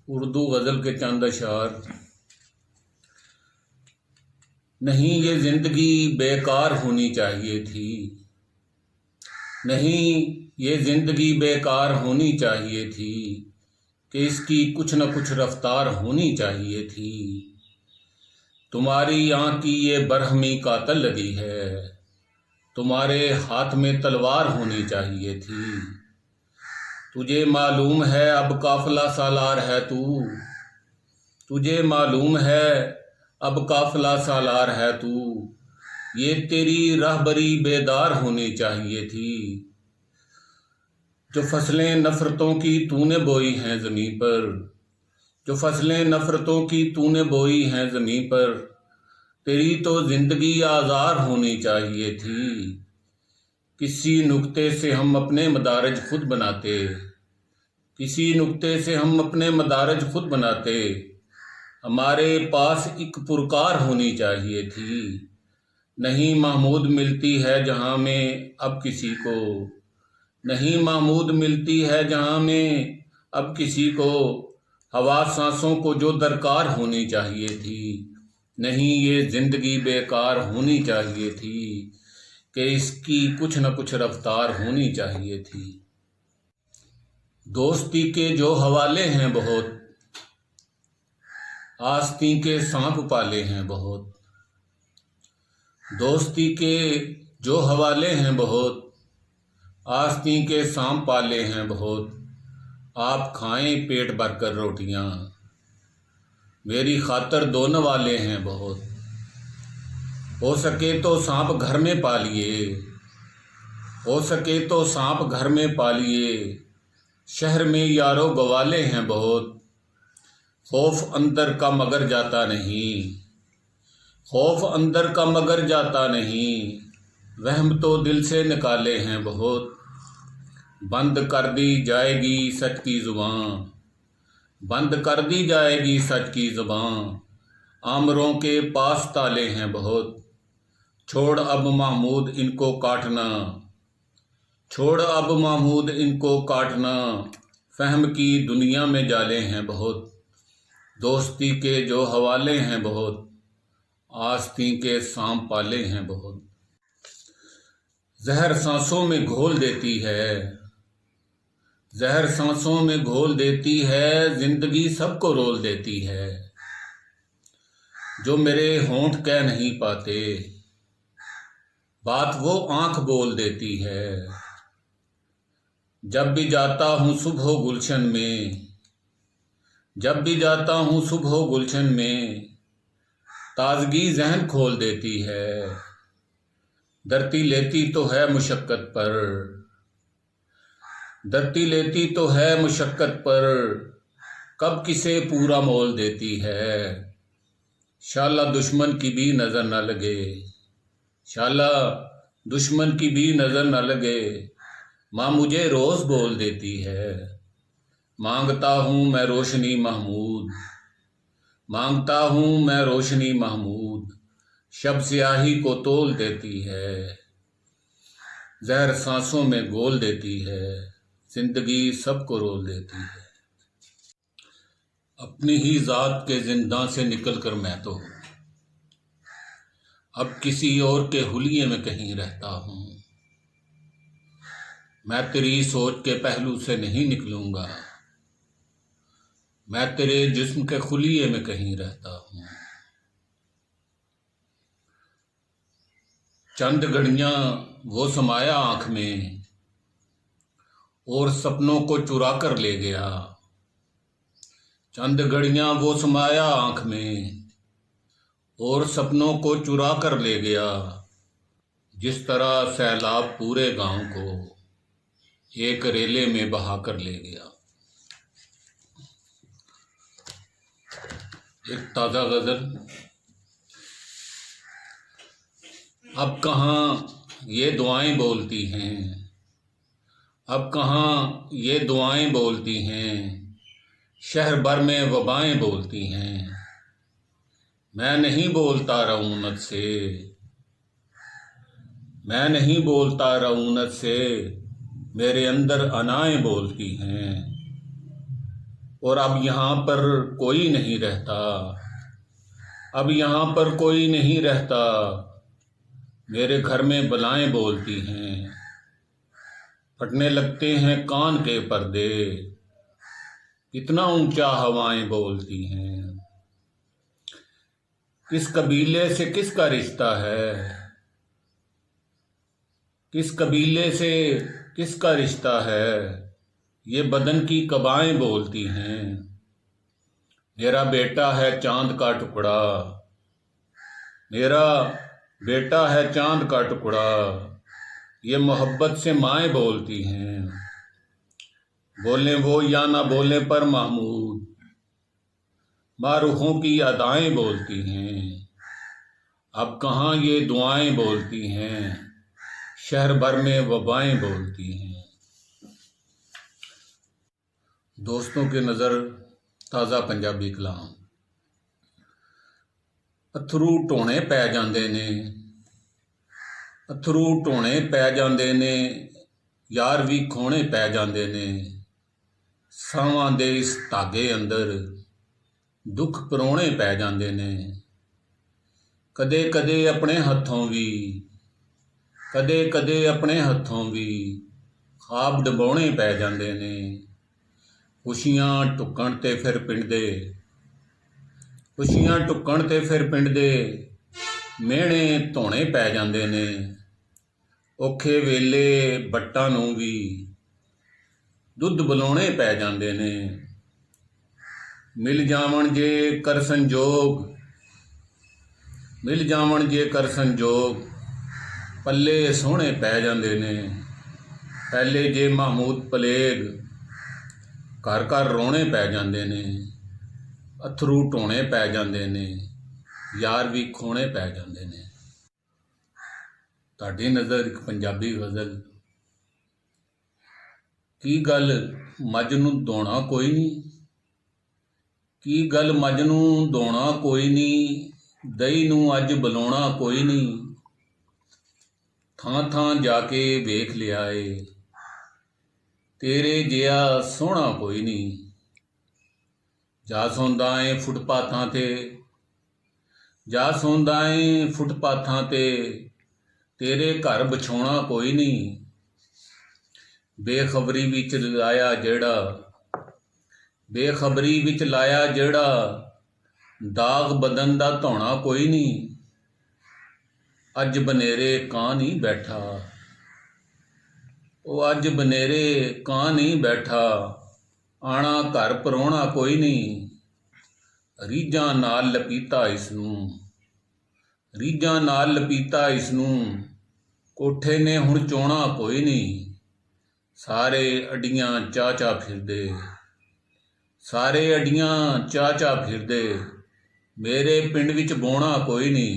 उर्दू गज़ल के चंद अशार। नहीं ये ज़िंदगी बेकार होनी चाहिए थी, नहीं ये ज़िंदगी बेकार होनी चाहिए थी, कि इसकी कुछ न कुछ रफ्तार होनी चाहिए थी। तुम्हारी आँख की ये बरहमी कातिल लगी है, तुम्हारे हाथ में तलवार होनी चाहिए थी। तुझे मालूम है अब काफिला सालार है तू, तुझे मालूम है अब काफिला सालार है तू, ये तेरी रहबरी बेदार होनी चाहिए थी। जो फसलें नफ़रतों की तूने बोई हैं ज़मीं पर, जो फसलें नफ़रतों की तूने बोई हैं ज़मीं पर, तेरी तो ज़िंदगी आज़ार होनी चाहिए थी। किसी नुक्ते से हम अपने मदारज खुद बनाते, किसी नुक्ते से हम अपने मदारज खुद बनाते, हमारे पास एक पुरकार होनी चाहिए थी। नहीं महमूद मिलती है जहाँ में अब किसी को, नहीं महमूद मिलती है जहाँ में अब किसी को, हवा सांसों को जो दरकार होनी चाहिए थी। नहीं ये ज़िंदगी बेकार होनी चाहिए थी, कि इसकी कुछ न कुछ रफ्तार होनी चाहिए थी। दोस्ती के जो हवाले हैं बहुत, आस्तीं के सांप पाले हैं बहुत। दोस्ती के जो हवाले हैं बहुत, आस्तीं के सांप पाले हैं बहुत। आप खाएं पेट भरकर रोटियां, मेरी खातर दो नवाले हैं बहुत। हो सके तो सांप घर में पालिए, हो सके तो सांप घर में पालिए, शहर में यारो गवाले हैं बहुत। खौफ अंदर का मगर जाता नहीं, खौफ अंदर का मगर जाता नहीं, वहम तो दिल से निकाले हैं बहुत। बंद कर दी जाएगी सच की ज़ुबान, बंद कर दी जाएगी सच की ज़ुबान, आमरों के पास ताले हैं बहुत। छोड़ अब महमूद इनको काटना, छोड़ अब महमूद इनको काटना, फहम की दुनिया में जाले हैं बहुत। दोस्ती के जो हवाले हैं बहुत, आस्तीं के सांप पाले हैं बहुत। जहर सांसों में घोल देती है, जहर सांसों में घोल देती है, जिंदगी सबको रोल देती है। जो मेरे होंठ कह नहीं पाते, बात वो आंख बोल देती है। जब भी जाता हूँ सुबह गुलशन में, जब भी जाता हूँ सुबह गुलशन में, ताजगी जहन खोल देती है। धरती लेती तो है मुशक्कत पर, धरती लेती तो है मुशक्कत पर, कब किसे पूरा मोल देती है। शाला दुश्मन की भी नज़र न लगे, शाला दुश्मन की भी नज़र न लगे, माँ मुझे रोज़ बोल देती है। मांगता हूँ मैं रोशनी महमूद, मांगता हूँ मैं रोशनी महमूद, शब स्याही को तोल देती है। जहर सांसों में घोल देती है, जिंदगी सबको रोल देती है। अपनी ही ज़ात के जिंदा से निकलकर मैं तो अब किसी और के हुलिये में कहीं रहता हूँ। मैं तेरी सोच के पहलू से नहीं निकलूँगा, मैं तेरे जिस्म के खुलिये में कहीं रहता हूँ। चंद घड़ियाँ वो समाया आँख में, और सपनों को चुरा कर ले गया। चंद घड़ियाँ वो समाया आँख में, और सपनों को चुरा कर ले गया। जिस तरह सैलाब पूरे गांव को एक रेले में बहा कर ले गया। एक ताज़ा गज़ल। अब कहाँ ये दुआएं बोलती हैं, अब कहाँ ये दुआएं बोलती हैं, शहर भर में वबाएं बोलती हैं। मैं नहीं बोलता रऊनत से, मैं नहीं बोलता रऊनत से, मेरे अंदर अनाएं बोलती हैं। और अब यहाँ पर कोई नहीं रहता, अब यहाँ पर कोई नहीं रहता। मेरे घर में बलाएं बोलती हैं, फटने लगते हैं कान के पर्दे, इतना ऊंचा हवाएं बोलती हैं। किस कबीले से किसका रिश्ता है, किस कबीले से किसका रिश्ता है, ये बदन की कबाएं बोलती हैं। मेरा बेटा है चांद का टुकड़ा, मेरा बेटा है चांद का टुकड़ा, ये मोहब्बत से माएँ बोलती हैं। बोलें वो या ना बोलें पर महमूद, माँ रूहों की अदाएं बोलती हैं। अब कहाँ ये दुआएं बोलती हैं, शहर भर में वबाएं बोलती हैं। दोस्तों के नज़र ताज़ा पंजाबी कलाम। अथरू ढोणे पै जांदे ने, अथरू ढोणे पै जांदे ने, यार भी खोणे पै जांदे ने। सावां दे इस धागे अंदर दुख परोणे पै जांदे ने। कदे कदे अपने हत्थों भी, कदे कदे अपने हत्थों भी ख्वाब डबाउणे पै जांदे ने। खुशियां टुकण ते फिर पिंड दे, खुशियां टुकण ते फिर पिंड दे मेहणे धोणे पै जांदे ने। औखे वेले बट्टां नूं भी दुੱਧ बलाउणे पै जांदे ने। मिल जावण जे कर संजोग, मिल जावण जे कर संजोग पल्ले सोहणे पै जांदे ने। पहले जे महमूद पलेग घर घर रोणे पै जांदे ने। अथरू ढोणे पै जांदे ने, यार भी खोणे पै जांदे ने। ਤੁਹਾਡੀ नज़र एक पंजाबी गज़ल। की गल मझ नूं धोਣਾ कोई नहीं, की गल मझ नूं धोਣਾ कोई नहीं, दही नूं अज बुलाउणा कोई नहीं। थां थां जाके वेख लिया ए, तेरे जिहा सोहਣਾ कोई नहीं। जा सौंदा ऐ फुटपाथां ते, जा सौंदा ऐ फुटपाथां ते, तेरे घर बिछाउणा कोई नहीं। बेखबरी विच लाया जेड़ा, बेखबरी विच लाया जेड़ा, दाग बदन दा धोਣਾ कोई नहीं। अज बनेरे कां नहीं बैठा, ओ अज बनेरे कां नहीं बैठा, आना घर परोणा कोई नहीं। रीझां नाल लपीता इसनूं, रीझां नाल लपीता इसनूं, कोठे ने हुण चोणा कोई नहीं। सारे अड्डियां चा चा फिरदे, सारे अड्डियां चा चा फिरदे, मेरे पिंड विच बोणा कोई नहीं।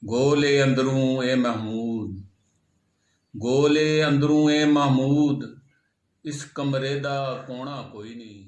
गोले अंदरों ए महमूद, गोले अंदरों ए महमूद, इस कमरे दा कोणा कोई नहीं।